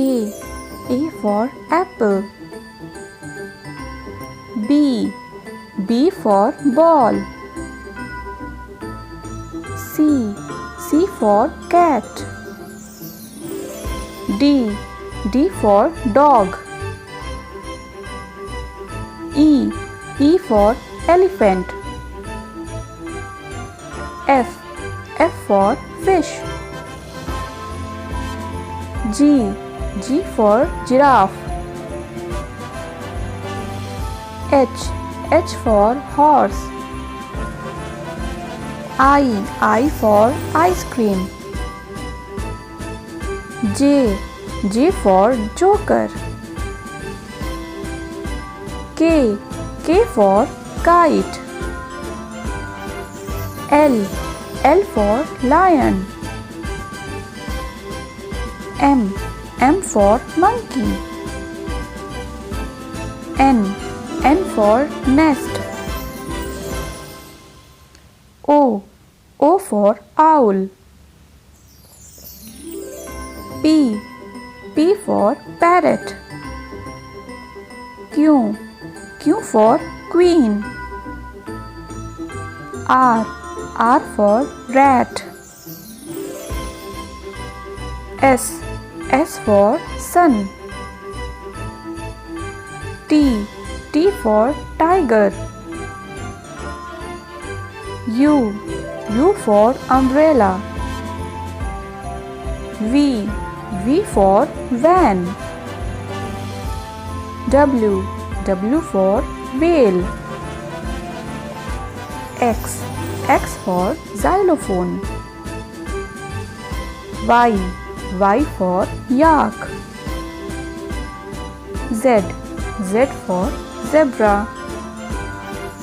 A for apple. B for ball. C for cat. D for dog. E for elephant. F for fish. G for giraffe. H for horse. I for ice cream. J for joker. K for kite. L for lion. M for monkey. N for nest. O for owl. P for parrot. Q for queen. R for rat. S for sun. T for tiger. U for umbrella. V for van. W for whale. X for xylophone. Y for yak. Z for zebra.